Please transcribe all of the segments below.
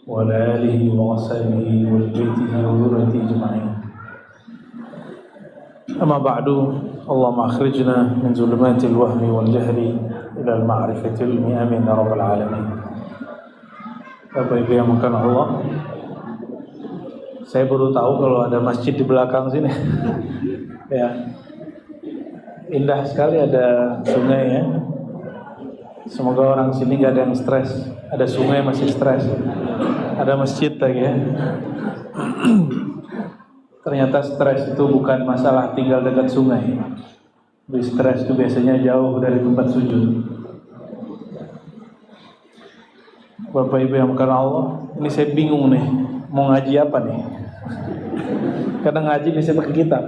وعلى آله وصحبه وبيته وذريته أجمعين. أما بعد، اللهم أخرجنا من ظلمات الوهم والجهل إلى المعرفة العلم، آمين يا رب العالمين. Bapak Ibu yang makan Allah, saya baru tahu kalau ada masjid di belakang sini. Ya, indah sekali, ada sungai ya. Semoga orang sini gak ada yang stres. Ada sungai masih stres. Ada masjid lagi ya. Ternyata stres itu bukan masalah tinggal dekat sungai. Lebih stres itu biasanya jauh dari tempat sujud. Bapak Ibu yang makan Allah, ini saya bingung nih, mau ngaji apa nih? Kadang ngaji bisa pakai kitab.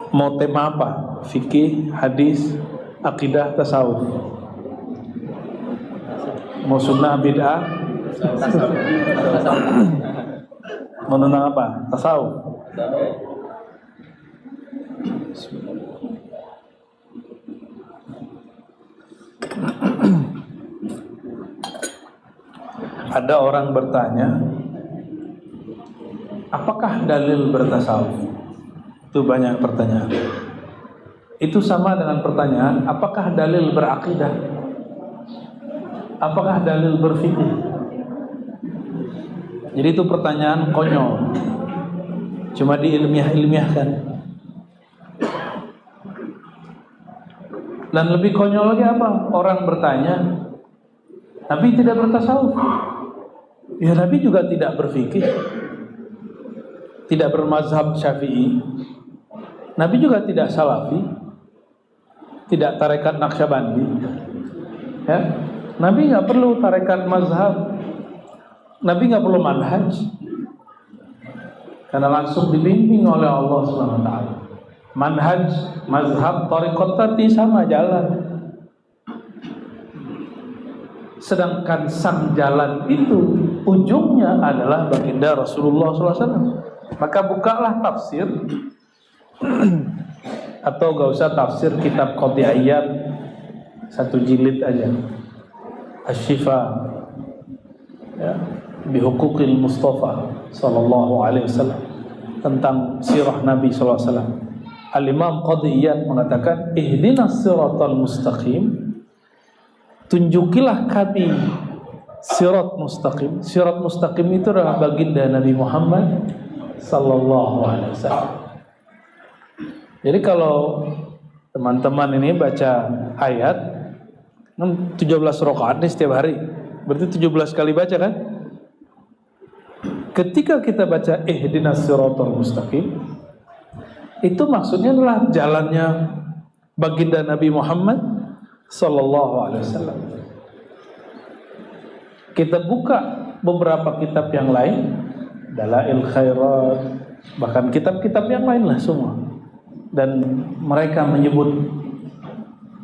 Mau tema apa? Fikih, hadis, akidah, tasawuf. Mau sunnah, bid'ah, mau tentang apa? Tasawuf. Ada orang bertanya, apakah dalil bertasawuf? Itu banyak pertanyaan. Itu sama dengan pertanyaan, apakah dalil berakidah? Apakah dalil berfikih? Jadi itu pertanyaan konyol, cuma diilmiah-ilmiahkan. Dan lebih konyol lagi apa? Orang bertanya, Nabi tidak bertasawuf. Ya, Nabi juga tidak berfikih, tidak bermazhab Syafi'i. Nabi juga tidak salafi, tidak tarekat Naqsyabandi. Ya, Nabi nggak perlu tarekat mazhab. Nabi nggak perlu manhaj, karena langsung dibimbing oleh Allah Subhanahu Wa Taala. Manhaj, mazhab, tarekat tadi sama jalan. Sedangkan sang jalan itu ujungnya adalah baginda Rasulullah SAW. Maka bukalah tafsir atau gak usah tafsir kitab Qat'iyyat, satu jilid aja, Asy-Syifa ya, bihuquqil Mustafa sallallahu alaihi wasallam, tentang sirah Nabi sallallahu alaihi wasallam. Al-Imam Qat'iyyat mengatakan, ihdinas siratal mustaqim, tunjukilah kami sirat mustaqim. Sirat mustaqim itu adalah baginda Nabi Muhammad sallallahu alaihi wasallam. Jadi kalau teman-teman ini baca ayat 17 rakaat nih setiap hari, berarti 17 kali baca kan? Ketika kita baca ihdinas siratal mustaqim, itu maksudnya adalah jalannya baginda Nabi Muhammad sallallahu alaihi wasallam. Kita buka beberapa kitab yang lain, Dalail Khairat, bahkan kitab-kitab yang lain lah semua, dan mereka menyebut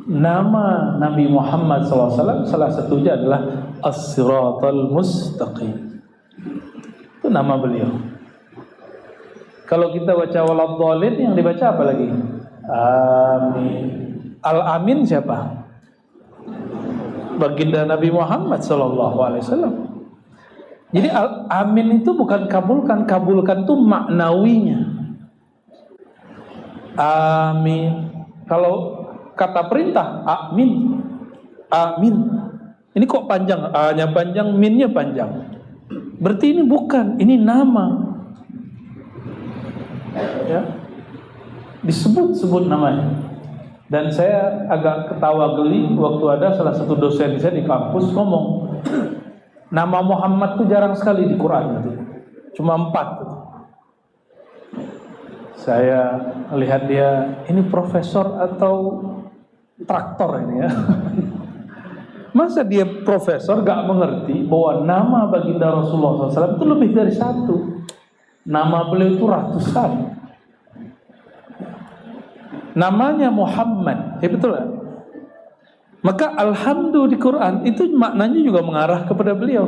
nama Nabi Muhammad sallallahu alaihi wasallam, salah satunya adalah As-Siratal Mustaqim. Itu nama beliau. Kalau kita baca waladhdallin, yang dibaca apa lagi? Amin. Al-Amin siapa? Baginda Nabi Muhammad sallallahu alaihi wasallam. Jadi amin itu bukan kabulkan, kabulkan itu maknawinya. Amin. Kalau kata perintah, amin. Amin. Ini kok panjang? A-nya panjang, min-nya panjang. Berarti ini bukan, ini nama. Ya. Disebut-sebut namanya. Dan saya agak ketawa geli waktu ada salah satu dosen saya di kampus ngomong, nama Muhammad itu jarang sekali di Quran gitu. Cuma 4. Saya lihat dia, ini profesor atau traktor ini ya. Masa dia profesor gak mengerti bahwa nama baginda Rasulullah SAW itu lebih dari 1. Nama beliau itu ratusan. Namanya Muhammad, ya betul kan? Maka alhamdulillah di Quran itu maknanya juga mengarah kepada beliau.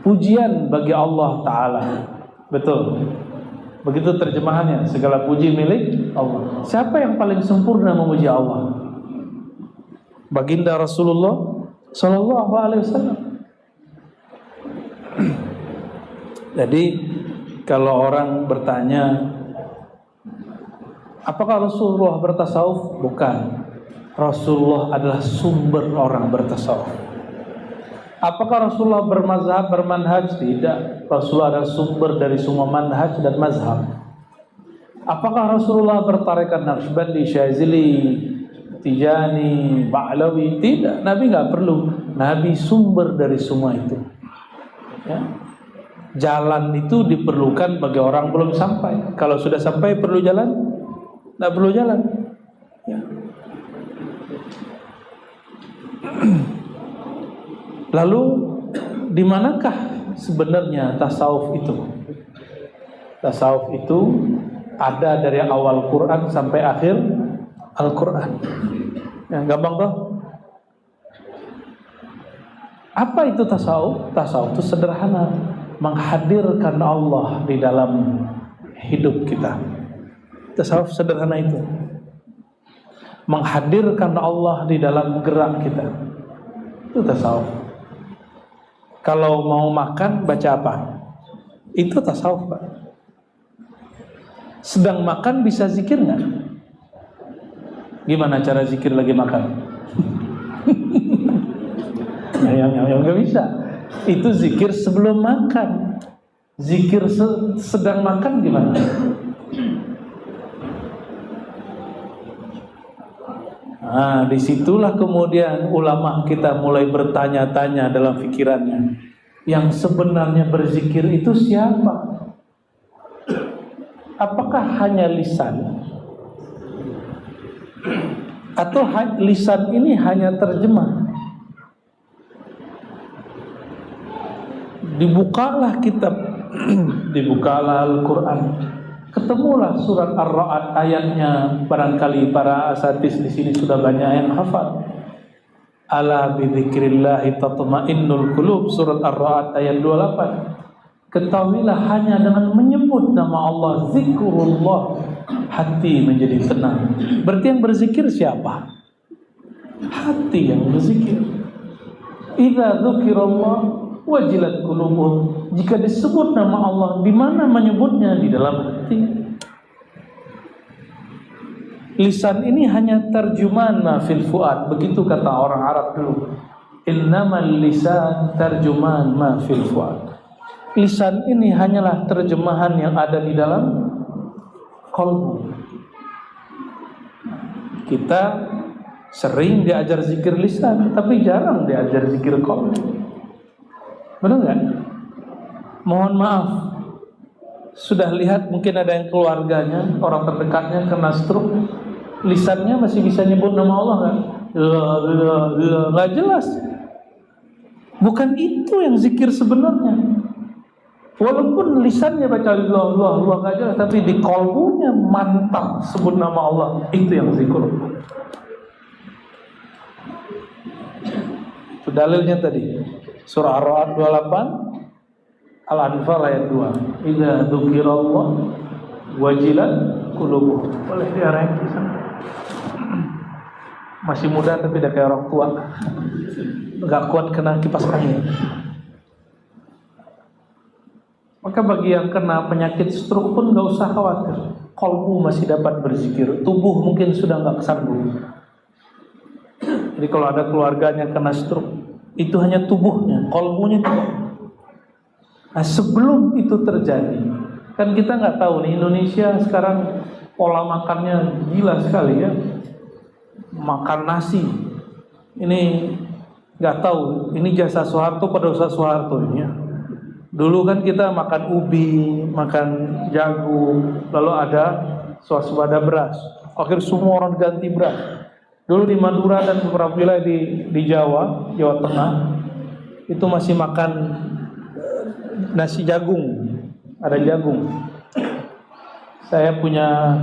Pujian bagi Allah Ta'ala. Betul. Begitu terjemahannya, segala puji milik Allah. Siapa yang paling sempurna memuji Allah? Baginda Rasulullah sallallahu alaihi wasallam. Jadi kalau orang bertanya, apakah Rasulullah bertasawuf? Bukan. Rasulullah adalah sumber orang bertasawuf. Apakah Rasulullah bermazhab, bermanhaj? Tidak. Rasulullah adalah sumber dari semua manhaj dan mazhab. Apakah Rasulullah bertarekat Naqsybandi, Syazili, Tijani, Ba'lawi? Tidak. Nabi nggak perlu. Nabi sumber dari semua itu. Ya. Jalan itu diperlukan bagi orang belum sampai. Kalau sudah sampai perlu jalan? Nggak perlu jalan. Ya. Lalu di manakah sebenarnya tasawuf itu? Tasawuf itu ada dari awal Quran sampai akhir Al-Quran. Yang gampang toh? Apa itu tasawuf? Tasawuf itu sederhana, menghadirkan Allah di dalam hidup kita. Tasawuf sederhana itu, menghadirkan Allah di dalam gerak kita. Itu tasawuf. Kalau mau makan baca apa? Itu tasawuf, Pak. Sedang makan bisa zikir nggak? Gimana cara zikir lagi makan? yang nggak bisa. Itu zikir sebelum makan. Zikir sedang makan gimana? Nah, disitulah kemudian ulama kita mulai bertanya-tanya dalam pikirannya, yang sebenarnya berzikir itu siapa? Apakah hanya lisan? Atau lisan ini hanya terjemah? Dibukalah kitab, dibukalah Al-Quran, ketemulah surat Ar-Ra'd ayatnya. Barangkali para asatidz di sini sudah banyak yang hafal. Ala bidzikrillahi tatma'innul qulub, surat Ar-Ra'd ayat 28. Ketahuilah hanya dengan menyebut nama Allah, zikrullah, hati menjadi tenang. Berarti yang berzikir siapa? Hati yang berzikir. Idza dzukirallah wajilat qulubuhum. Jika disebut nama Allah, di mana menyebutnya? Di dalam hati. Lisan ini hanya terjemahan ma fil fuad. Begitu kata orang Arab dulu. Innamal lisan terjemahan ma fil fuad. Lisan ini hanyalah terjemahan yang ada di dalam qalbu. Kita sering diajar zikir lisan, tapi jarang diajar zikir qalbu. Benar nggak? Mohon maaf, sudah lihat mungkin ada yang keluarganya, orang terdekatnya kena stroke, lisannya masih bisa nyebut nama Allah kan? Nggak jelas. Bukan itu yang zikir sebenarnya. Walaupun lisannya baca Allah nggak jelas, tapi di qalbunya mantap sebut nama Allah, itu yang zikir. Itu dalilnya tadi. Surah Ar-Ra'd 28, Al-Anfal ayat 2. Idza dzukirallah wajilat qulubuhum. Boleh diarahin ke sana. Masih muda tapi udah kayak orang tua. Enggak kuat kena kipas angin. Maka bagi yang kena penyakit stroke pun enggak usah khawatir. Qalbu masih dapat berzikir. Tubuh mungkin sudah enggak kesanggup. Jadi kalau ada keluarganya kena stroke, itu hanya tubuhnya, qalbunya tidak. Nah, sebelum itu terjadi, kan kita nggak tahu nih, Indonesia sekarang pola makannya gila sekali ya, makan nasi. Ini nggak tahu, ini jasa Soeharto pada usaha Soeharto ini ya. Dulu kan kita makan ubi, makan jagung, lalu ada swasembada beras. Akhir semua orang ganti beras. Dulu di Madura dan beberapa wilayah di Jawa Tengah itu masih makan nasi jagung, ada jagung. Saya punya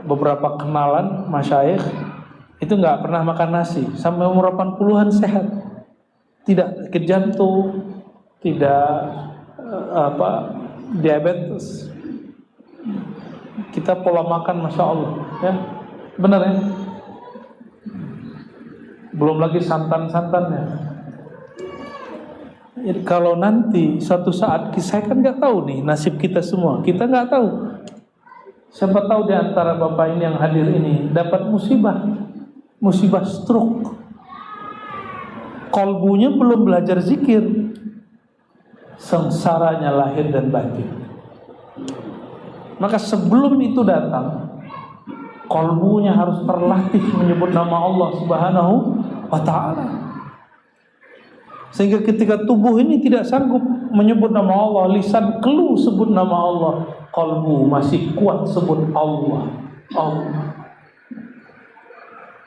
beberapa kenalan masyayikh itu nggak pernah makan nasi sampai umur 80-an sehat, tidak sakit jantung, tidak diabetes. Kita pola makan masya Allah ya, benar ya. belum lagi santan-santannya. Jadi kalau nanti suatu saat, saya kan nggak tahu nih nasib kita semua, kita nggak tahu. Siapa tahu di antara bapak ini yang hadir ini dapat musibah stroke. Kolbunya belum belajar zikir, sengsaranya lahir dan batin. Maka sebelum itu datang, kolbunya harus terlatih menyebut nama Allah Subhanahu wa ta'ala. Sehingga ketika tubuh ini tidak sanggup menyebut nama Allah, lisan keluh sebut nama Allah, kolbu masih kuat sebut Allah.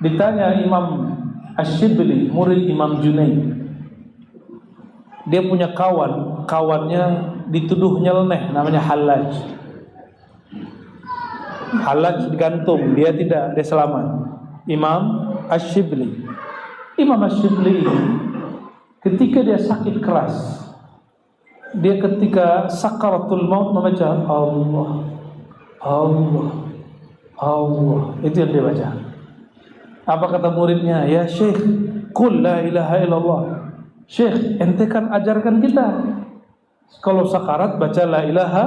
Ditanya Imam Asy-Syibli, murid Imam Junaid, dia punya kawannya dituduh nyeleneh, namanya Hallaj. Hallaj digantung, dia tidak, dia selamat. Imam Asy-Syibli ketika dia sakit keras, dia ketika sakaratul maut membaca Allah, Allah, Allah. Itu yang dia baca. Apa kata muridnya? Ya Syekh, qul la ilaha illallah. Syekh, ente kan ajarkan kita kalau sakarat baca la ilaha.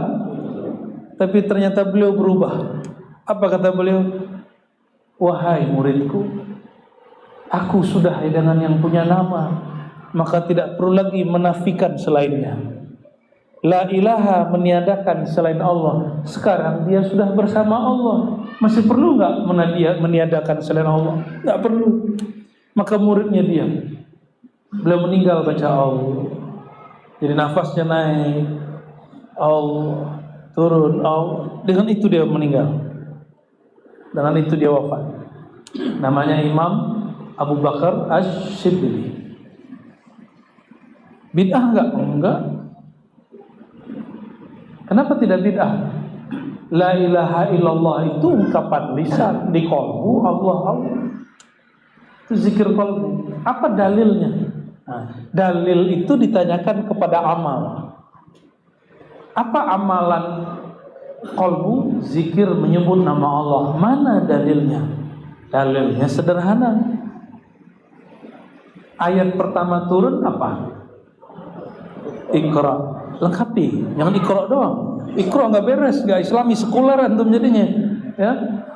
Tapi ternyata beliau berubah. Apa kata beliau? Wahai muridku, aku sudah dengan yang punya nama, maka tidak perlu lagi menafikan selainnya. La ilaha meniadakan selain Allah. Sekarang dia sudah bersama Allah, masih perlu nggak meniadakan selain Allah? Nggak perlu. Maka muridnya diam. Beliau meninggal baca Allah. Jadi nafasnya naik, Allah turun, Allah. Dengan itu dia meninggal. Dengan itu dia wafat. Namanya Imam Abu Bakar Asy-Syibli. Bid'ah enggak? Kenapa tidak bid'ah? La ilaha illallah itu ungkapan lisan, di qalbu Allah, Allah. Itu zikir qalbu. Apa dalilnya? Nah, dalil itu ditanyakan kepada amal. Apa amalan qalbu? Zikir menyebut nama Allah. Mana dalilnya? Dalilnya sederhana. Ayat pertama turun apa? Iqra, lengkapi, jangan Iqra doang. Iqra nggak beres, nggak Islami, sekuler antum jadinya. Ya,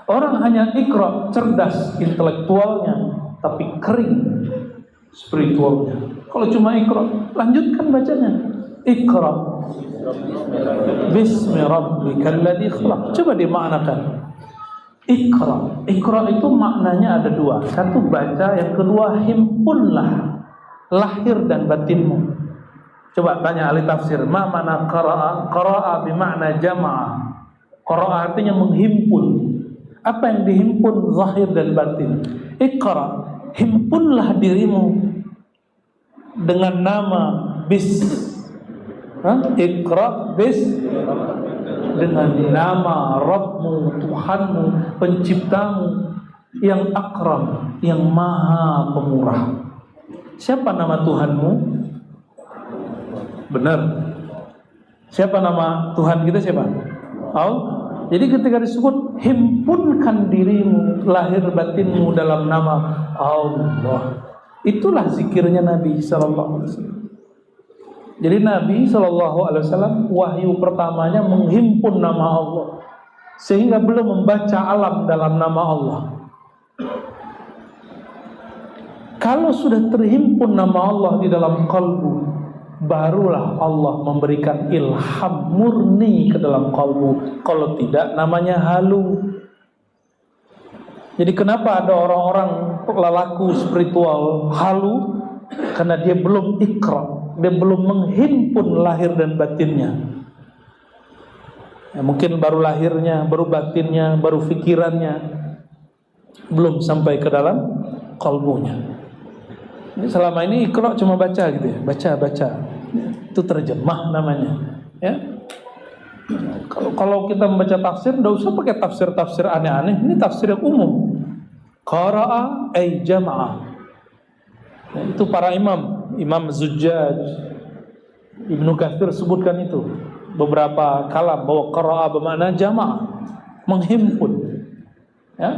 orang hanya Iqra, cerdas intelektualnya, tapi kering spiritualnya. Kalau cuma Iqra, lanjutkan bacanya. Iqra, Bismi rabbikal ladzi khalaq. Coba dimaknakan. Iqra, Iqra itu maknanya ada dua. Satu baca, yang kedua himpunlah lahir dan batinmu. Coba tanya ahli tafsir, ma mana qara'a? Qara'a bermakna jama'a. Qara'a artinya menghimpun. Apa yang dihimpun? Zahir dan batin. Iqra, himpunlah dirimu dengan nama Iqra dengan nama Rabbmu, Tuhanmu, penciptamu yang akram, yang maha pemurah. Siapa nama Tuhanmu? Benar. Siapa nama Tuhan kita siapa? Allah. Jadi ketika disebut himpunkan dirimu, lahir batinmu dalam nama Allah. Itulah zikirnya Nabi sallallahu alaihi wasallam. Jadi Nabi sallallahu alaihi wasallam wahyu pertamanya menghimpun nama Allah, sehingga belum membaca alam dalam nama Allah. Kalau sudah terhimpun nama Allah di dalam kalbu, barulah Allah memberikan ilham murni ke dalam kalbu. Kalau tidak, namanya halu. Jadi kenapa ada orang-orang lelaku spiritual halu? Karena dia belum ikra, dia belum menghimpun lahir dan batinnya. Ya, mungkin baru lahirnya, baru batinnya, baru fikirannya, belum sampai ke dalam kalbunya. Ini selama ini ikra cuma baca gitu ya, baca. Itu terjemah namanya. Ya. Kalau kita membaca tafsir, tidak usah pakai tafsir aneh-aneh. Ini tafsir yang umum. Qara'a ay jama'a. Nah, itu para Imam Zujjaj, Ibnu Katsir sebutkan itu beberapa kalam bahwa qara'a bermakna jama'a, menghimpun. Ya.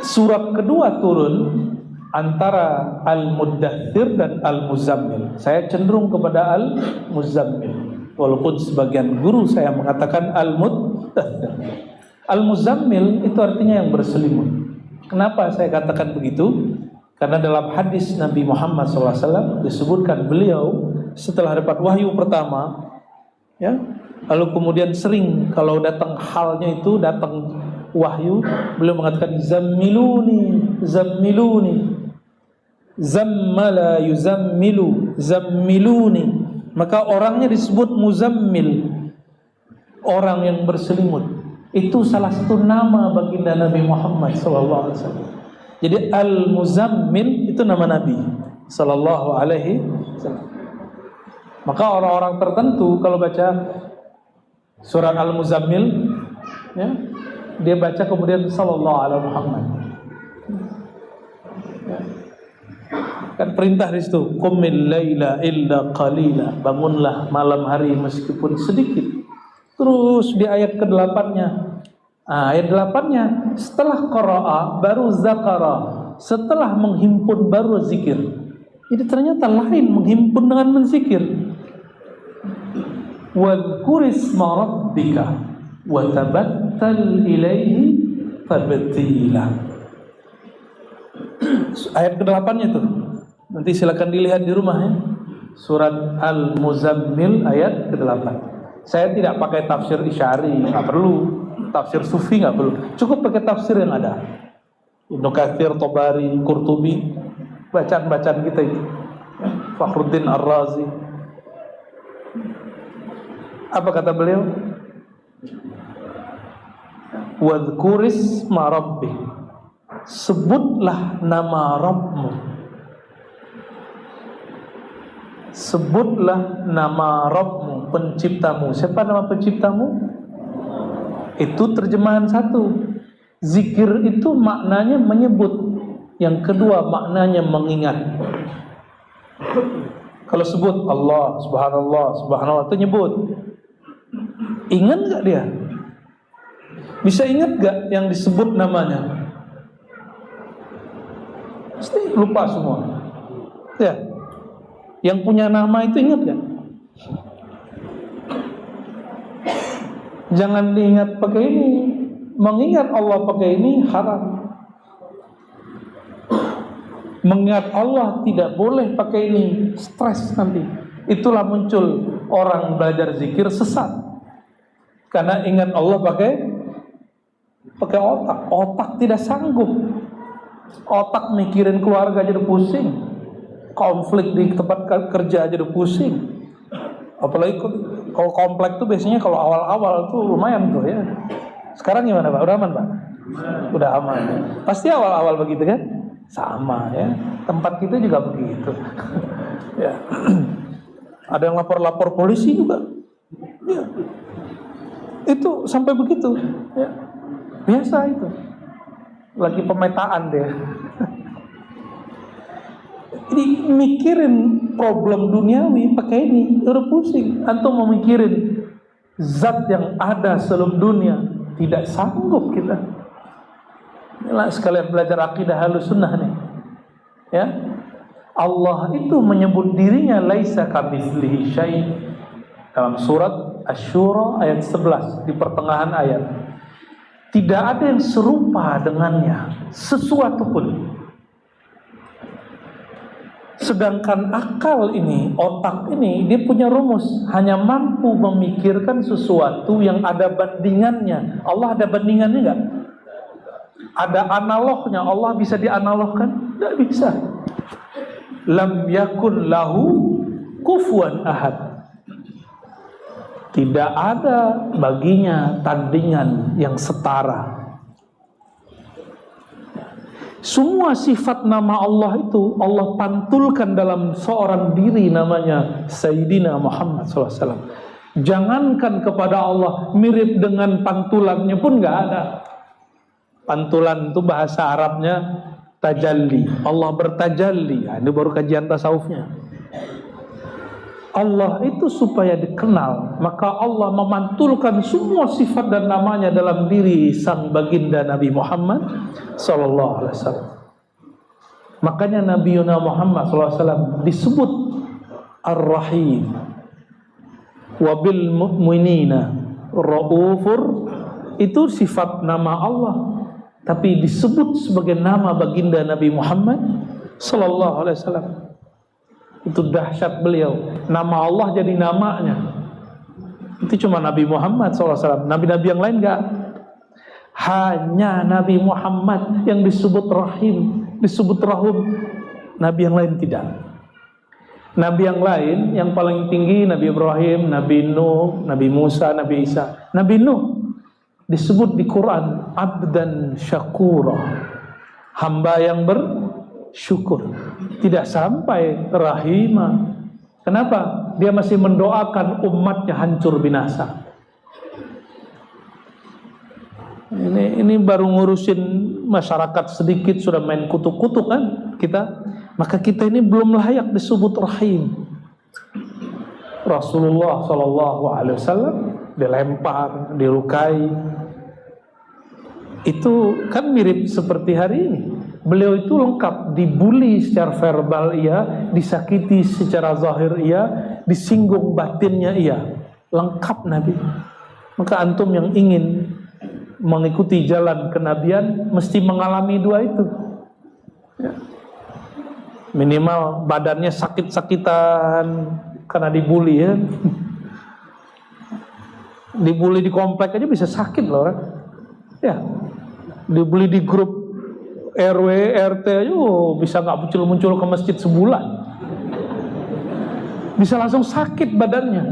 Surat kedua turun antara Al-Muddathir dan Al-Muzammil. Saya cenderung kepada Al-Muzammil, walaupun sebagian guru saya mengatakan Al-Muddathir. Al-Muzammil itu artinya yang berselimut. Kenapa saya katakan begitu? Karena dalam hadis Nabi Muhammad SAW disebutkan beliau setelah dapat wahyu pertama, ya, lalu kemudian sering kalau datang halnya itu, datang wahyu, beliau mengatakan zammiluni, zammiluni, zammala yuzammilu, zammiluni. Maka orangnya disebut muzammil, orang yang berselimut. Itu salah satu nama baginda Nabi Muhammad SAW. Jadi Al-Muzammil itu nama Nabi sallallahu alaihi wasallam. Maka orang-orang tertentu kalau baca surat Al-Muzammil, ya, dia baca kemudian sallallahu alaihi Muhammad. Ya. Kan perintah di situ, qumil laila illa qalila, bangunlah malam hari meskipun sedikit. Terus di ayat ke-8-nya, ayat 8-nya, setelah qara'a baru zakara, setelah menghimpun baru zikir. Jadi ternyata lain menghimpun dengan menzikir. Wadhkur isma rabbika wa tabattal ilaihi tabtila. Ayat ke-8-nya itu nanti silakan dilihat di rumah, ya. Surat Al-Muzammil ayat ke-8. Saya tidak pakai tafsir Isyari, nggak perlu. Tafsir Sufi nggak perlu. Cukup pakai tafsir yang ada. Ibnu Katsir, Tabari, Qurtubi, bacaan-bacaan kita itu. Fakhruddin Ar-Razi. Apa kata beliau? Wadhkur isma rabbik, sebutlah nama Rabbmu. Sebutlah nama Rabbmu, penciptamu. Siapa nama penciptamu? Itu terjemahan satu. Zikir itu maknanya menyebut. Yang kedua maknanya mengingat. Kalau sebut Allah, subhanallah, subhanallah, itu nyebut. Ingat gak dia? Bisa ingat gak yang disebut namanya? Pasti lupa semua. Ya. Yang punya nama itu ingat gak? Jangan diingat pakai ini. Mengingat Allah pakai ini haram. Mengingat Allah tidak boleh pakai ini, stres nanti. Itulah muncul orang belajar zikir sesat. Karena ingat Allah pakai otak. Otak tidak sanggup. Otak mikirin keluarga jadi pusing. Konflik di tempat kerja aja udah pusing. Apalagi kalau komplek tuh biasanya kalau awal-awal tuh lumayan tuh, ya. Sekarang gimana Pak? Udah aman Pak? Udah aman, ya. Pasti awal-awal begitu kan? Sama, ya. Tempat kita juga begitu. Ya. Ada yang lapor-lapor polisi juga. Ya. Itu sampai begitu, ya. Biasa itu. Lagi pemetaan dia. Jadi mikirin problem duniawi pakai ini udah pusing. Antum mau mikirin zat yang ada seluruh dunia, tidak sanggup kita. Inilah sekalian belajar akidah Ahlussunnah nih. Ya. Allah itu menyebut dirinya laisa kamitslihi syai' dalam surat Asy-Syura ayat 11 di pertengahan ayat. Tidak ada yang serupa dengannya sesuatu pun. Sedangkan akal ini, otak ini, dia punya rumus, hanya mampu memikirkan sesuatu yang ada bandingannya. Allah ada bandingannya enggak? Ada analognya. Allah bisa dianalogkan? Tidak bisa. Lam yakun lahu kufuwan ahad. Tidak ada baginya tandingan yang setara. Semua sifat nama Allah itu Allah pantulkan dalam seorang diri namanya Sayyidina Muhammad SAW. Jangankan kepada Allah, mirip dengan pantulannya pun gak ada. Pantulan itu bahasa Arabnya tajalli. Allah bertajalli. Ini baru kajian tasawufnya. Allah itu supaya dikenal, maka Allah memantulkan semua sifat dan namanya dalam diri sang baginda Nabi Muhammad sallallahu alaihi wasallam. Makanya Nabi Muhammad sallallahu alaihi wasallam disebut Ar-Rahim, wa bil mu'minina raufur. Itu sifat nama Allah, tapi disebut sebagai nama baginda Nabi Muhammad sallallahu alaihi wasallam. Itu dahsyat beliau. Nama Allah jadi namanya. Itu cuma Nabi Muhammad SAW. Nabi-nabi yang lain enggak. Hanya Nabi Muhammad yang disebut Rahim, disebut Rahum. Nabi yang lain tidak. Nabi yang lain yang paling tinggi Nabi Ibrahim, Nabi Nuh, Nabi Musa, Nabi Isa. Nabi Nuh disebut di Quran abdan syakura, hamba yang bersyukur. Tidak sampai rahimah. Kenapa? Dia masih mendoakan umatnya hancur binasa. Ini baru ngurusin masyarakat sedikit sudah main kutuk-kutuk kan kita. Maka kita ini belum layak disebut rahim. Rasulullah SAW dilempar, dilukai. Itu kan mirip seperti hari ini. Beliau itu lengkap, dibully secara verbal iya, disakiti secara zahir iya, disinggung batinnya iya. Lengkap Nabi. Maka antum yang ingin mengikuti jalan kenabian mesti mengalami dua itu ya. Minimal badannya sakit-sakitan karena dibully ya. Dibully di komplek aja bisa sakit loh kan? Ya. Dibully di grup RW, RT aja bisa gak muncul-muncul ke masjid sebulan. Bisa langsung sakit badannya.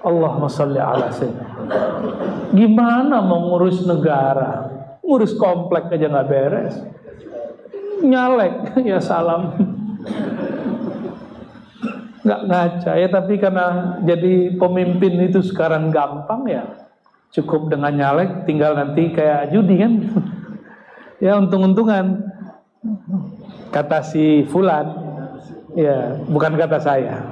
Allahumma sholli ala sayyidina. Gimana mau ngurus negara? Ngurus komplek aja gak beres. Nyalek, ya salam. Gak ngaca ya, tapi karena jadi pemimpin itu sekarang gampang ya. Cukup dengan nyalek, tinggal nanti kayak judi kan. Ya untung-untungan. Kata si Fulan, ya bukan kata saya.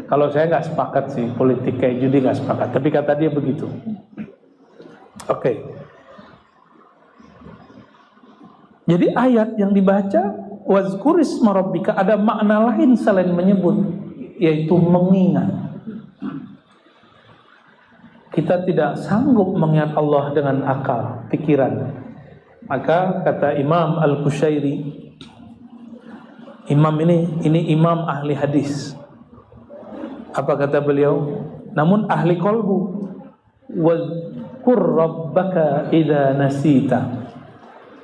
Kalau saya nggak sepakat sih politik kayak judi, nggak sepakat. Tapi kata dia begitu. Oke. Jadi ayat yang dibaca wazkur isma rabbika ada makna lain selain menyebut, yaitu mengingat. Kita tidak sanggup mengingat Allah dengan akal, pikiran. Maka kata Imam Al-Qushairi, imam ini imam ahli hadis. Apa kata beliau? Namun ahli qalbu. Wazkur rabbaka idza nasita.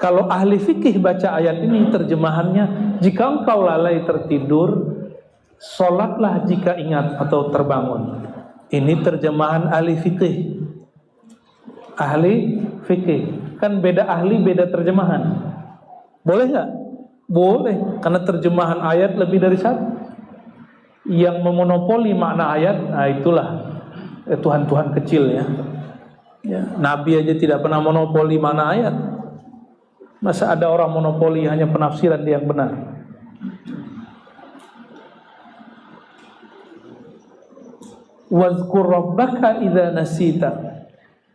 Kalau ahli fikih baca ayat ini terjemahannya, jika engkau lalai tertidur, sholatlah jika ingat atau terbangun. Ini terjemahan ahli fikih. Ahli fikih. Kan beda ahli, beda terjemahan. Boleh nggak? Boleh, karena terjemahan ayat lebih dari satu. Yang memonopoli makna ayat, nah itulah Tuhan-Tuhan kecil ya. Nabi aja tidak pernah monopoli makna ayat. Masa ada orang monopoli hanya penafsiran yang benar? Wazkur rabbaka idza nasita.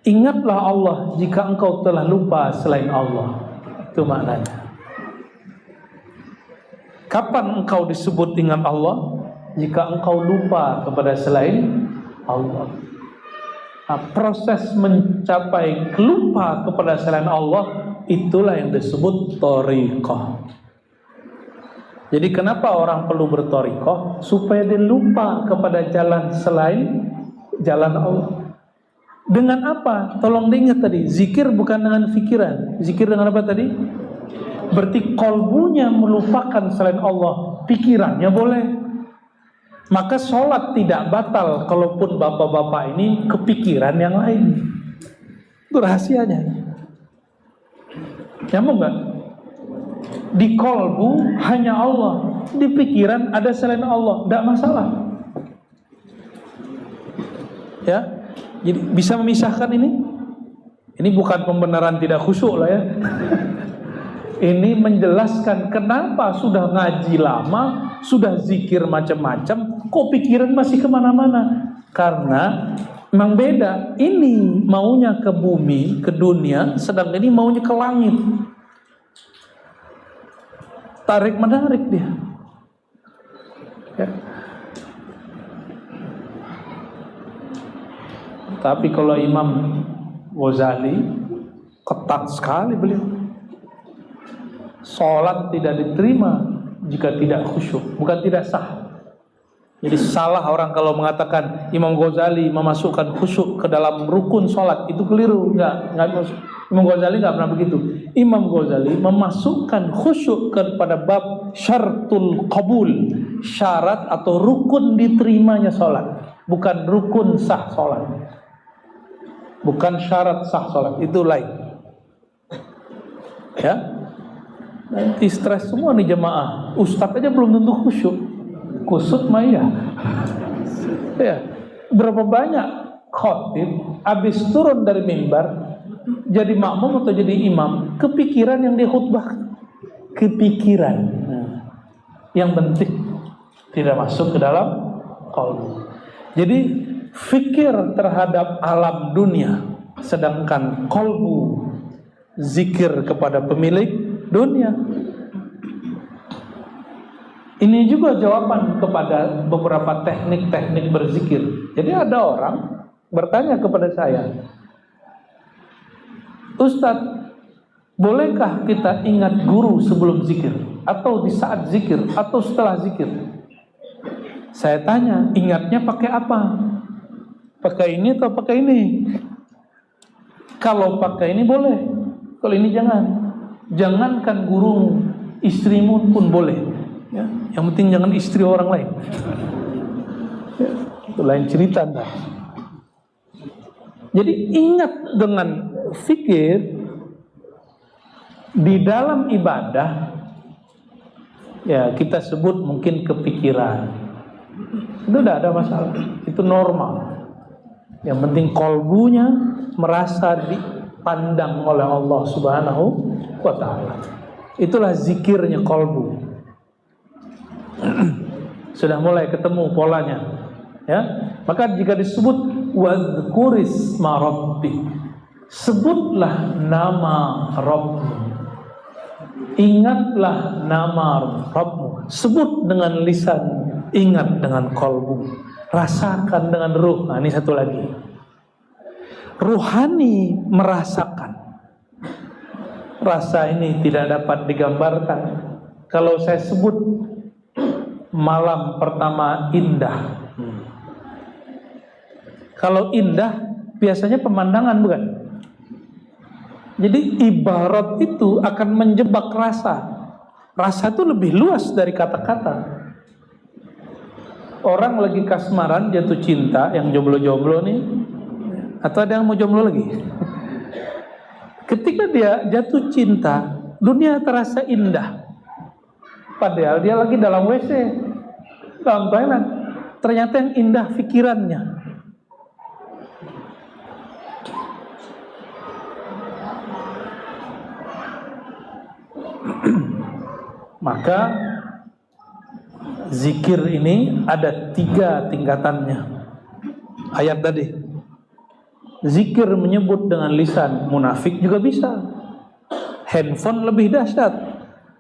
Ingatlah Allah jika engkau telah lupa selain Allah. Itu maknanya. Kapan engkau disebut ingat Allah? Jika engkau lupa kepada selain Allah. Nah, proses mencapai lupa kepada selain Allah, itulah yang disebut thariqah. Jadi kenapa orang perlu berthariqah? Supaya dia lupa kepada jalan selain jalan Allah. Dengan apa? Tolong diingat tadi, zikir bukan dengan pikiran. Zikir dengan apa tadi? Berarti kolbunya melupakan selain Allah, pikirannya boleh. Maka sholat tidak batal kalaupun bapak-bapak ini kepikiran yang lain. Itu rahasianya. Nyambung gak? Di kolbu hanya Allah, di pikiran ada selain Allah, tidak masalah. Ya, jadi bisa memisahkan ini. Ini bukan pembenaran tidak khusyuk lah ya. Ini menjelaskan kenapa sudah ngaji lama sudah zikir macam-macam, kok pikiran masih kemana-mana? Karena memang beda. Ini maunya ke bumi, ke dunia, sedang ini maunya ke langit. Tarik menarik dia. Ya. Tapi kalau Imam Ghazali ketat sekali beliau. Sholat tidak diterima jika tidak khusyuk, bukan tidak sah. Jadi salah orang kalau mengatakan Imam Ghazali memasukkan khusyuk ke dalam rukun sholat, itu keliru. Enggak masuk. Imam Ghazali enggak pernah begitu. Imam Ghazali memasukkan khusyuk kepada bab syartul qabul, syarat atau rukun diterimanya sholat, bukan rukun sah sholat. Bukan syarat sah sholat, itu lain. Ya, nanti stres semua nih jemaah. Ustadz aja belum tentu khusyuk, kusut mah ya. Ya, berapa banyak khotib habis turun dari mimbar jadi makmum atau jadi imam, kepikiran yang dia khutbah, kepikiran. Nah, yang penting tidak masuk ke dalam qalbu. Jadi fikir terhadap alam dunia, sedangkan qalbu zikir kepada pemilik dunia. Ini juga jawaban kepada beberapa teknik-teknik berzikir. Jadi ada orang bertanya kepada saya, Ustadz, bolehkah kita ingat guru sebelum zikir, atau di saat zikir, atau setelah zikir? Saya tanya, ingatnya pakai apa? Pakai ini atau pakai ini? Kalau pakai ini boleh, kalau ini jangan. Jangankan guru, istrimu pun boleh. Ya, yang penting jangan istri orang lain. Ya, itu lain cerita dah. Jadi ingat dengan fikir di dalam ibadah, ya kita sebut mungkin kepikiran. Itu tidak ada masalah, itu normal. Yang penting kolbunya merasa dipandang oleh Allah Subhanahu wa ta'ala. Itulah zikirnya kolbu. Sudah mulai ketemu polanya, ya. Maka jika disebut wadhkurisma rabbik, sebutlah nama Rabbmu, ingatlah nama Rabbmu. Sebut dengan lisan, ingat dengan kolbu, rasakan dengan ruh. Nah, ini satu lagi, ruhani merasakan. Rasa ini tidak dapat digambarkan. Kalau saya sebut malam pertama indah, kalau indah biasanya pemandangan, bukan? Jadi ibarat itu akan menjebak rasa. Rasa itu lebih luas dari kata-kata. Orang lagi kasmaran, jatuh cinta, yang jomblo-jomblo nih, atau ada yang mau jomblo lagi? Ketika dia jatuh cinta, dunia terasa indah. Padahal dia lagi dalam WC, dalam toilet. Ternyata yang indah pikirannya. Maka zikir ini ada 3 tingkatannya. Ayat tadi, zikir menyebut dengan lisan, munafik juga bisa. Handphone lebih dahsyat.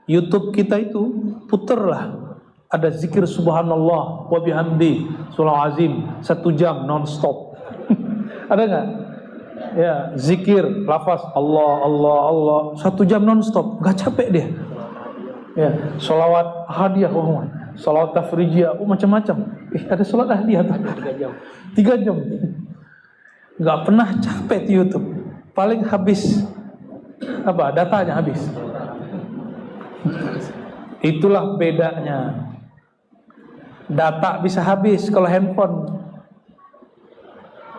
YouTube kita itu puterlah, ada zikir subhanallah wa bihamdi surah azim 1 jam non-stop. Ada nggak? Ya, zikir lafaz Allah Allah Allah 1 jam non-stop, nggak capek dia. Ya, sholawat hadiah, sholawat tafrijiyah, macam-macam. Ada sholat hadiah 3 jam. 3 jam. Nggak pernah capek di YouTube. Paling habis apa? Datanya habis. Itulah bedanya. Data bisa habis kalau handphone.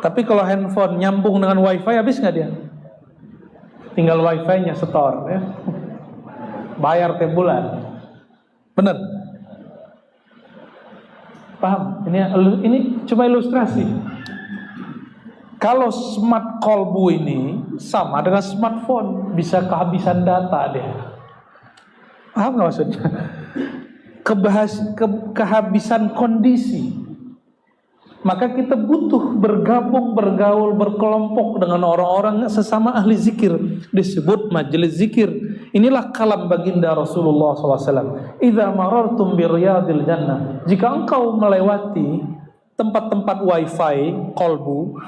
Tapi kalau handphone nyambung dengan wifi, habis nggak dia? Tinggal wifi-nya setor, ya. Bayar tiap bulan. Bener? Paham? Ini cuma ilustrasi. Kalau smart kolbu ini sama dengan smartphone, bisa kehabisan data dia. Paham nggak maksudnya? kehabisan kondisi. Maka kita butuh bergabung, bergaul, berkelompok dengan orang-orang sesama ahli zikir. Disebut majelis zikir. Inilah kalam baginda Rasulullah SAW. Idza marartum biriyadil jannah. Jika engkau melewati tempat-tempat wifi kolbu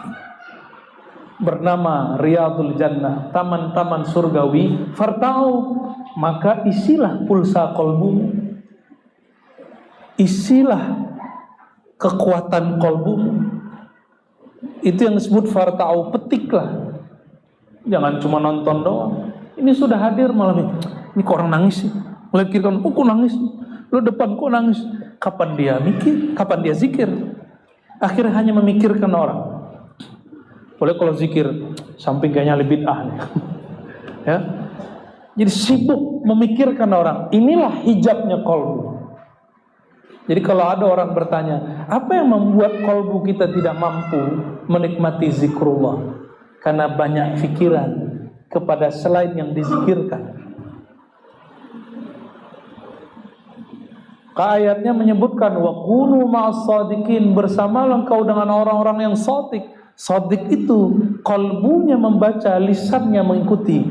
bernama Riyadul Jannah, taman-taman surgawi, fartau, maka isilah pulsa kolbu, isilah kekuatan kolbu. Itu yang disebut fartau, petiklah. Jangan cuma nonton doang. Ini sudah hadir malam ini. Ini kok orang nangis sih? Melekirkan, kok nangis? Lo depan kok nangis? Kapan dia mikir? Kapan dia zikir? Akhirnya hanya memikirkan orang. Boleh kalau zikir, samping kayaknya lebih bid'ah nih. Ya. Jadi sibuk memikirkan orang. Inilah hijabnya kolbu. Jadi kalau ada orang bertanya, apa yang membuat kolbu kita tidak mampu menikmati zikrullah? Karena banyak pikiran kepada selain yang dizikirkan. Ayatnya menyebutkan wa kunu ma'as shadiqin, bersamalah engkau dengan orang-orang yang shadiq. Shadiq itu kolbunya membaca, lisannya mengikuti.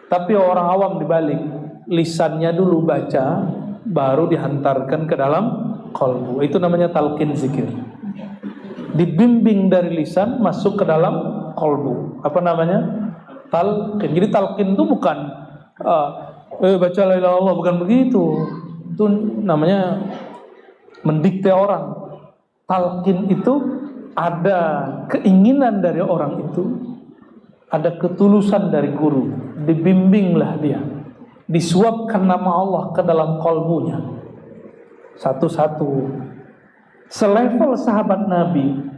Tapi orang awam dibalik, lisannya dulu baca, baru dihantarkan ke dalam kolbu. Itu namanya talqin zikir. Dibimbing dari lisan masuk ke dalam kolbu. Apa namanya? Talqin. Jadi talqin itu bukan baca la ilaha illallah, bukan begitu. Itu namanya mendikte orang. Talqin itu ada keinginan dari orang itu, ada ketulusan dari guru, dibimbinglah dia, disuapkan nama Allah ke dalam kolbunya satu-satu. Selevel sahabat Nabi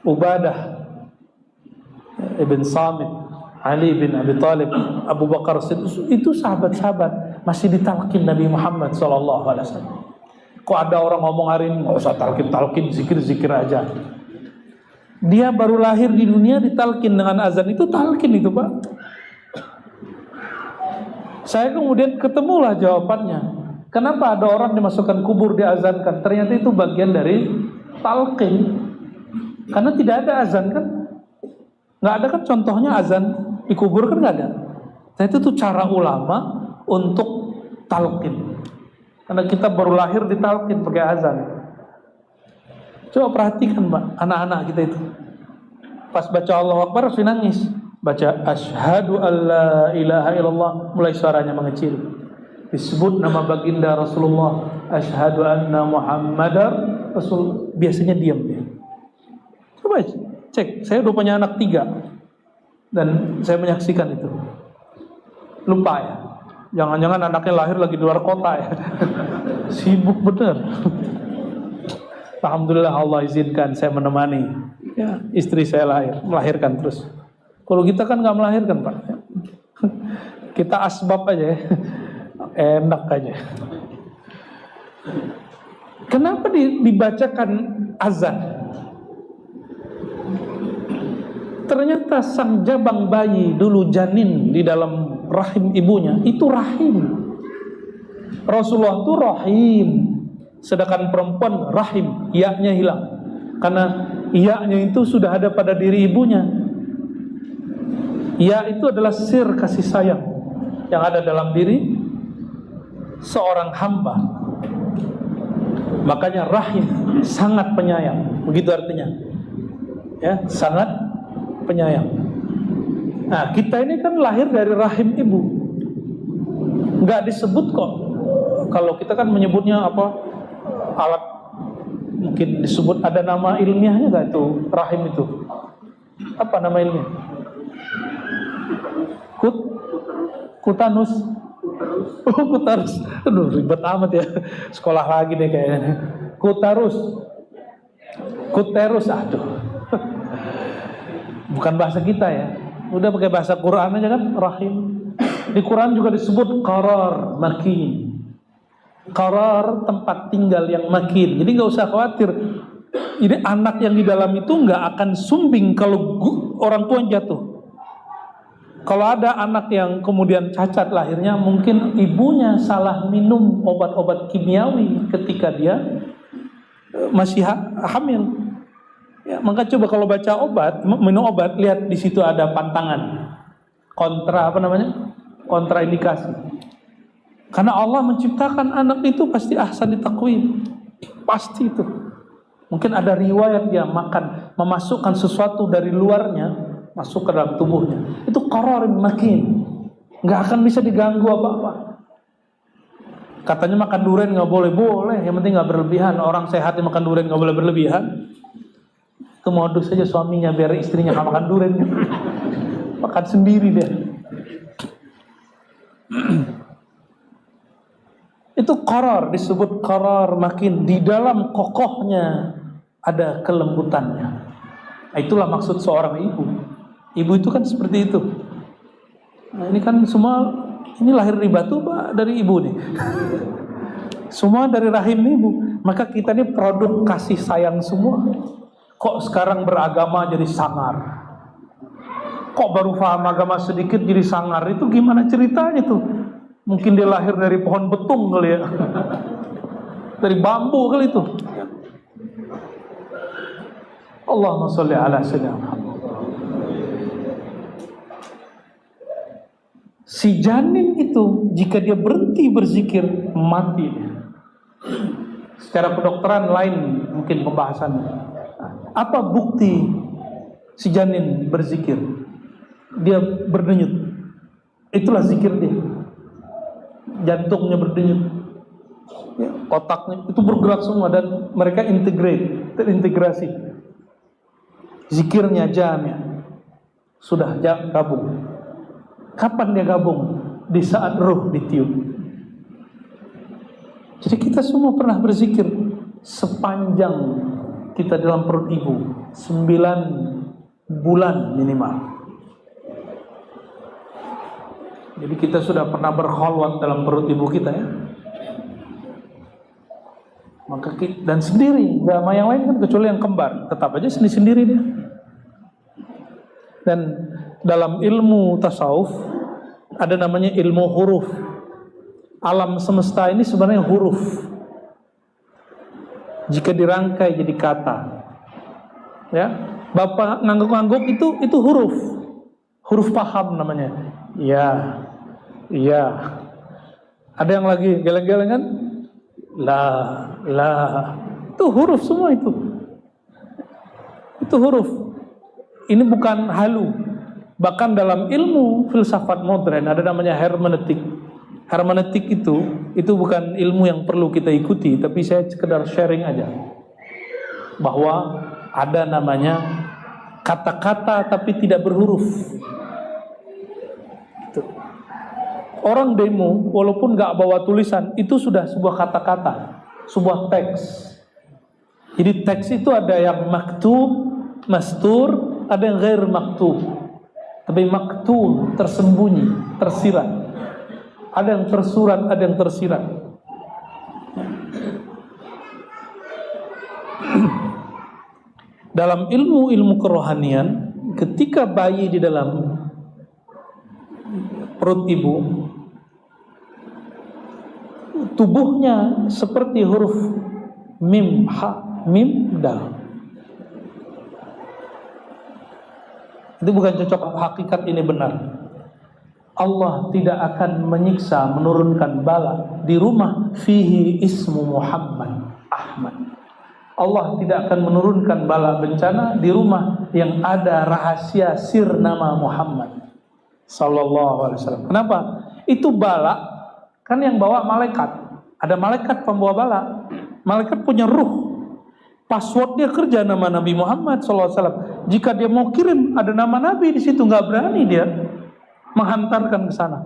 Ubadah ibn Samit, Ali bin Abi Thalib, Abu Bakar Siddiq, itu sahabat-sahabat masih ditalqin Nabi Muhammad SAW. Kok ada orang ngomong hari ini nggak usah talqin, zikir aja. Dia baru lahir di dunia ditalqin dengan azan, itu talqin itu Pak. Saya kemudian ketemulah jawabannya. Kenapa ada orang dimasukkan kubur diazankan? Ternyata itu bagian dari talqin. Karena tidak ada azan kan? Nggak ada kan contohnya azan di kubur kan nggak ada. Nah itu tuh cara ulama untuk talqin. Karena kita baru lahir ditalqin pakai azan. Coba perhatikan Mbak, anak-anak kita itu. Pas baca Allahu Akbar harus nangis. Baca asyhadu alla ilaha illallah, mulai suaranya mengecil. Disebut nama baginda Rasulullah, asyhadu anna Muhammadar Rasul, biasanya diam dia. Coba cek, saya udah punya anak 3 dan saya menyaksikan itu. Lupa ya. Jangan-jangan anaknya lahir lagi di luar kota ya. Sibuk bener. Alhamdulillah Allah izinkan saya menemani ya, istri saya melahirkan terus. Kalau kita kan nggak melahirkan Pak. Kita asbab aja ya. Enak aja. Kenapa dibacakan azan? Ternyata sang jabang bayi dulu janin di dalam rahim ibunya itu rahim. Rasulullah itu rahim, sedangkan perempuan rahim, ya-nya hilang. Karena ya-nya itu sudah ada pada diri ibunya. Ya itu adalah sir kasih sayang yang ada dalam diri seorang hamba. Makanya rahim sangat penyayang, begitu artinya. Ya, sangat penyayang. Nah, kita ini kan lahir dari rahim ibu. Enggak disebut kok. Kalau kita kan menyebutnya apa? Alat, mungkin disebut ada nama ilmiahnya enggak itu rahim itu? Apa nama ilmiah? Kutanus. Oh, kutarus. Aduh, ribet amat ya. Sekolah lagi deh kayaknya. Kuterus, aduh. Bukan bahasa kita ya. Udah pakai bahasa Quran aja kan, rahim. Di Quran juga disebut qarar, makin. Qarar, tempat tinggal yang makin. Jadi nggak usah khawatir. Ini anak yang di dalam itu nggak akan sumbing kalau orang tua jatuh. Kalau ada anak yang kemudian cacat lahirnya, mungkin ibunya salah minum obat-obat kimiawi ketika dia masih hamil. Ya, maka coba kalau baca obat, minum obat, lihat di situ ada pantangan, kontraindikasi. Karena Allah menciptakan anak itu pasti ahsan taqwim, pasti itu. Mungkin ada riwayat dia makan, memasukkan sesuatu dari luarnya masuk ke dalam tubuhnya, itu qararin makin, nggak akan bisa diganggu apa-apa. Katanya makan durian nggak boleh, yang penting nggak berlebihan. Orang sehat yang makan durian nggak boleh berlebihan. Itu modus saja suaminya biar istrinya nggak makan durian, makan sendiri dia. Itu qarar, disebut qarar makin, di dalam kokohnya ada kelembutannya. Itulah maksud seorang ibu. Ibu itu kan seperti itu. Nah, ini kan semua, ini lahir dari batu Pak, dari ibu nih. Semua dari rahim ibu. Maka kita ini produk kasih sayang semua. Kok sekarang beragama jadi sangar? Kok baru paham agama sedikit jadi sangar? Itu gimana ceritanya tuh? Mungkin dia lahir dari pohon betung kali ya. Dari bambu kali itu. Allahumma sholli ala sayyidina Muhammad. Si janin itu jika dia berhenti berzikir, mati dia. Secara kedokteran lain mungkin pembahasannya. Apa bukti si janin berzikir? Dia berdenyut. Itulah zikir dia. Jantungnya berdenyut, ya, otaknya itu bergerak semua dan mereka terintegrasi. Zikirnya jamnya sudah gabung. Kapan dia gabung? Di saat ruh ditiup. Jadi kita semua pernah berzikir sepanjang kita dalam perut ibu, 9 bulan minimal. Jadi kita sudah pernah berkholwat dalam perut ibu kita ya. Maka kita, dan sendiri, gak sama yang lain kan, kecuali yang kembar, tetap aja sendiri dia. Dan dalam ilmu tasawuf ada namanya ilmu huruf. Alam semesta ini sebenarnya huruf. Jika dirangkai jadi kata, ya, Bapak ngangguk-ngangguk itu huruf. Huruf paham namanya. Iya. Ada yang lagi geleng-gelengan, la. Itu huruf semua itu. Itu huruf. Ini bukan halu. Bahkan dalam ilmu filsafat modern ada namanya hermeneutik. Hermeneutik itu bukan ilmu yang perlu kita ikuti, tapi saya sekedar sharing aja. Bahwa ada namanya kata-kata tapi tidak berhuruf. Orang demo walaupun gak bawa tulisan, itu sudah sebuah kata-kata, sebuah teks. Jadi teks itu ada yang maktub, mastur, ada yang ghair maktub. Tapi maktub tersembunyi, tersirat. Ada yang tersurat, ada yang tersirat. Dalam ilmu kerohanian, ketika bayi di dalam perut ibu, tubuhnya seperti huruf mim, ha, mim, dal. Itu bukan cocok, hakikat ini benar. Allah tidak akan menyiksa, menurunkan bala di rumah fihi ismu Muhammad Ahmad. Allah tidak akan menurunkan bala bencana di rumah yang ada rahasia sir nama Muhammad sallallahu alaihi wasallam. Kenapa? Itu bala kan yang bawa malaikat. Ada malaikat pembawa bala. Malaikat punya ruh. Passwordnya kerja nama Nabi Muhammad sallallahu alaihi wasallam. Jika dia mau kirim ada nama Nabi di situ, nggak berani dia menghantarkan ke sana.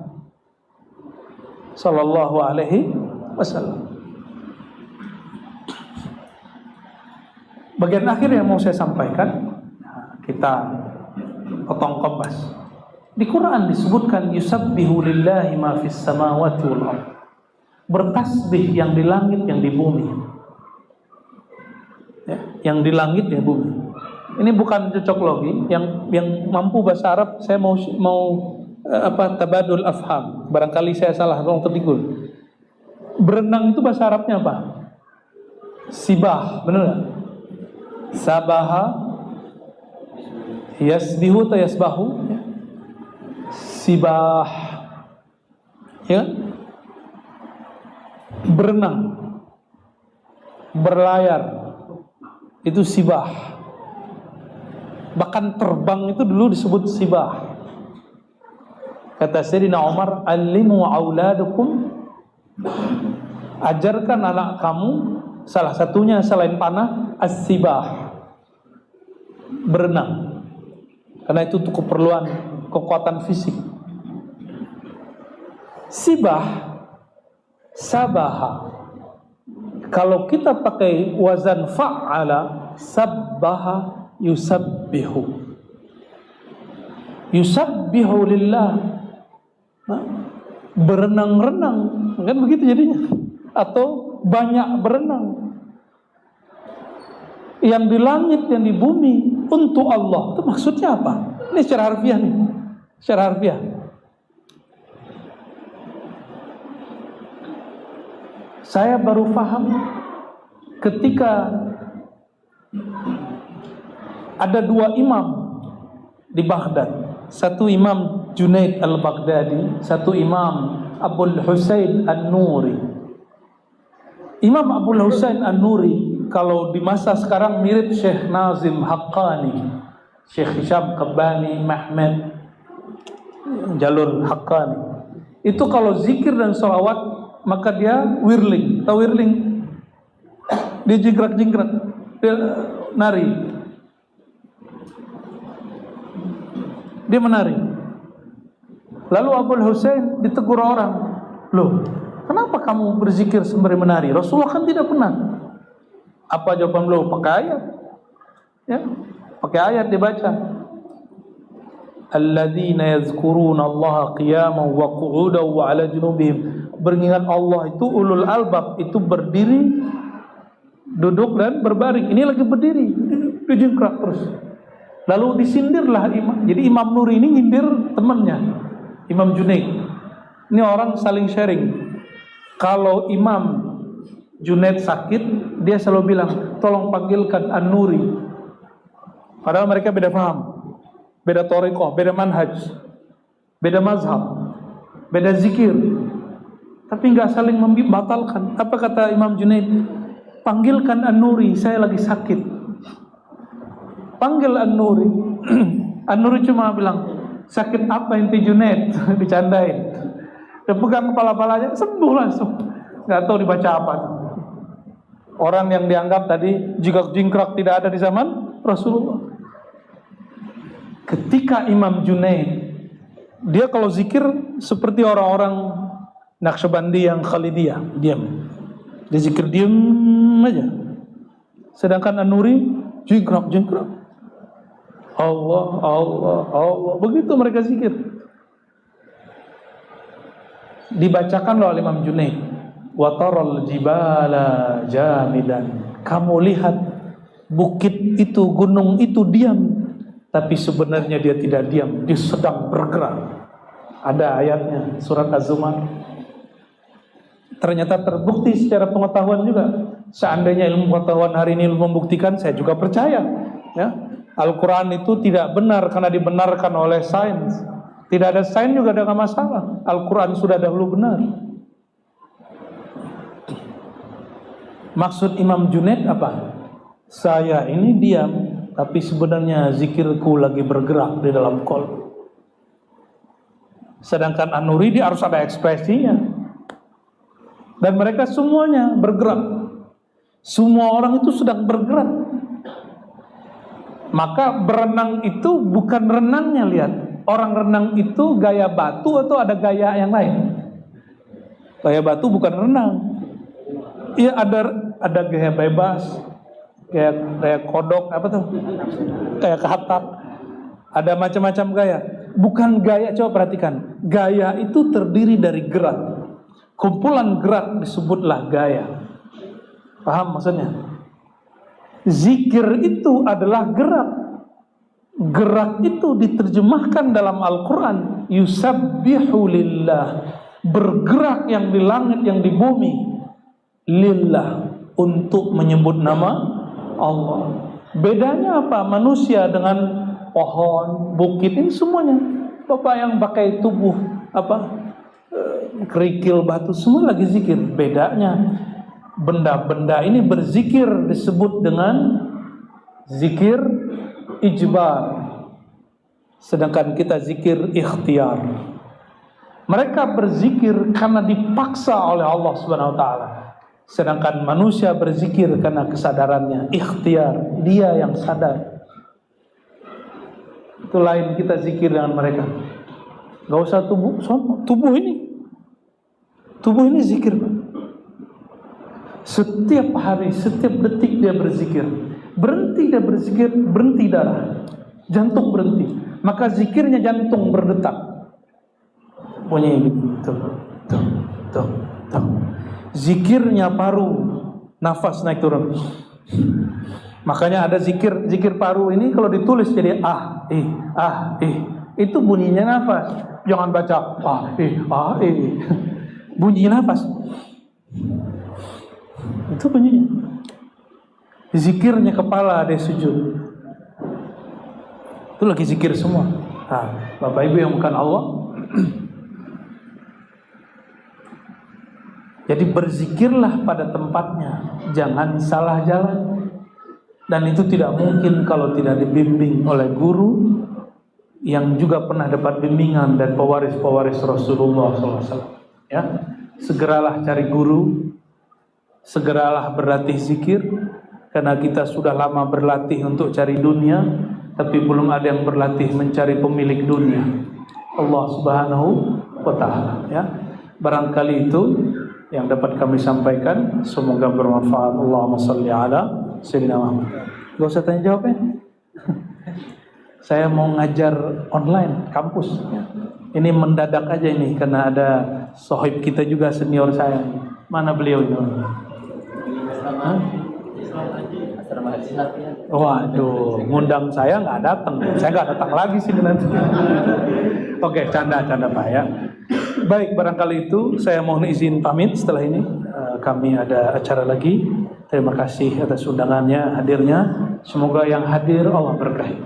Sallallahu alaihi wasallam. Bagian akhir yang mau saya sampaikan, kita potong kompas. Di Quran disebutkan yusabbihu lillahi ma fis samawati wal ardh. Bertasbih yang di langit, yang di bumi. Ya, yang di langit, yang di bumi. Ini bukan cocok logi, yang mampu bahasa Arab saya mau tabadul afham. Barangkali saya salah, tolong tertimbul. Berenang itu bahasa Arabnya apa? Sibah, benar nggak? Sabaha, yasbihu atau yasbahu? Sibah, ya? Berenang, berlayar, itu sibah. Bahkan terbang itu dulu disebut sibah. Kata Sayyidina Umar, "Allimu auladukum," ajarkan anak kamu, salah satunya selain panah, as-sibah, berenang. Karena itu untuk keperluan kekuatan fisik. Sibah, sabaha. Kalau kita pakai wazan fa'ala, sabbaha yusabbihu. Yusabbihu lillah. Berenang-renang, kan begitu jadinya. Atau banyak berenang. Yang di langit, yang di bumi, untuk Allah. Itu maksudnya apa? Ini secara harfiah nih. Secara harfiah. Saya baru paham ketika ada dua imam di Baghdad. Satu imam Junaid al-Baghdadi, satu imam Abul Husain an-Nuri. Imam Abul Husain an-Nuri kalau di masa sekarang mirip Syekh Nazim Haqqani, Syekh Hisham Qabbani, Mahmud jalur Haqqani. Itu kalau zikir dan sholawat maka dia whirling. Tahu whirling? Dia jingkrak-jingkrak, dia nari. Dia menari. Lalu Abul Husain ditegur orang, "Loh, kenapa kamu berzikir sembari menari? Rasulullah kan tidak pernah." Apa jawaban beliau? Pakai ayat. Ya, pakai ayat dibaca. Alladzina yazkuruna Allah qiyaman wa qu'udan wa 'ala junubihim. Beringat Allah itu ulul albab, itu berdiri, duduk dan berbaring. Ini lagi berdiri, dijingkrak terus. Lalu disindirlah imam. Jadi Imam Nuri ini nyindir temannya, Imam Junaid. Ini orang saling sharing. Kalau Imam Junaid sakit, dia selalu bilang, "Tolong panggilkan An-Nuri." Padahal mereka beda paham, beda thariqah, beda manhaj, beda mazhab, beda zikir. Tapi nggak saling membatalkan. Apa kata Imam Junaid? "Panggilkan An-Nuri, saya lagi sakit." Panggil An-Nuri. An-Nuri cuma bilang, "Sakit apa inti Junaid?" Dicandain. Dia pegang kepala-palanya, sembuh langsung. Nggak tahu dibaca apa. Orang yang dianggap tadi jingkrak tidak ada di zaman Rasulullah. Ketika Imam Junaid, dia kalau zikir seperti orang-orang Naqsyabandi yang Khalidiyah, diam. Dia zikir diam aja. Sedangkan An-Nuri jingkrak. Allah, Allah, Allah. Begitu mereka zikir. Dibacakan oleh Imam Junaid, "Wa taral jibala jamidan." Kamu lihat bukit itu, gunung itu diam, tapi sebenarnya dia tidak diam, dia sedang bergerak. Ada ayatnya, surat Az-Zumar. Ternyata terbukti secara pengetahuan juga. Seandainya ilmu pengetahuan hari ini membuktikan, saya juga percaya. Ya, Al-Quran itu tidak benar karena dibenarkan oleh sains. Tidak ada sains juga ada masalah. Al-Quran sudah dahulu benar. Maksud Imam Junaid apa? Saya ini diam, tapi sebenarnya zikirku lagi bergerak di dalam qalb. Sedangkan An-Nuri dia harus ada ekspresinya. Dan mereka semuanya bergerak. Semua orang itu sedang bergerak. Maka berenang itu bukan renangnya, lihat. Orang renang itu gaya batu atau ada gaya yang lain? Gaya batu bukan renang. Iya, ada gaya bebas, kayak kodok apa tuh? Kayak katak. Ada macam-macam gaya. Bukan gaya, coba perhatikan. Gaya itu terdiri dari gerak. Kumpulan gerak disebutlah gaya. Paham maksudnya? Zikir itu adalah gerak. Gerak itu diterjemahkan dalam Al-Quran yusabbihu lillah, bergerak yang di langit yang di bumi, lillah, untuk menyebut nama Allah. Bedanya apa manusia dengan pohon, bukit, ini semuanya Bapak yang pakai tubuh kerikil, batu, semua lagi zikir. Bedanya benda-benda ini berzikir disebut dengan zikir ijbar, sedangkan kita zikir ikhtiar. Mereka berzikir karena dipaksa oleh Allah Subhanahu wa taala, sedangkan manusia berzikir karena kesadarannya, ikhtiar, dia yang sadar. Itu lain kita zikir dengan mereka. Gak usah tubuh ini zikir. Setiap hari, setiap detik dia berzikir. Berhenti dia berzikir, berhenti darah, jantung berhenti, maka zikirnya jantung berdetak. Bunyi gitu, tuh. Zikirnya paru, nafas naik turun. Makanya ada zikir paru ini kalau ditulis jadi itu bunyinya nafas. Jangan baca bunyi nafas. Itu bunyinya. Zikirnya kepala ada sujud. Itu lagi zikir semua. Bapak Ibu yang bukan Allah. Jadi berzikirlah pada tempatnya, jangan salah jalan. Dan itu tidak mungkin kalau tidak dibimbing oleh guru yang juga pernah dapat bimbingan dan pewaris-pewaris Rasulullah SAW. Ya, segeralah cari guru, segeralah berlatih zikir, karena kita sudah lama berlatih untuk cari dunia, tapi belum ada yang berlatih mencari pemilik dunia, Allah Subhanahu wa Ta'ala. Ya, barangkali itu yang dapat kami sampaikan, semoga bermanfaat. Allahumma shalli ala Sayyidina Muhammad. Gak usah tanya jawab ya. Saya mau ngajar online kampus. Ini mendadak aja ini karena ada sohib kita juga senior saya. Mana beliau ini? Waduh, ngundang saya nggak datang. Saya nggak datang lagi sini nanti. Oke, canda Pak ya. Baik, barangkali itu saya mohon izin pamit. Setelah ini kami ada acara lagi. Terima kasih atas undangannya, hadirnya. Semoga yang hadir Allah berkahi.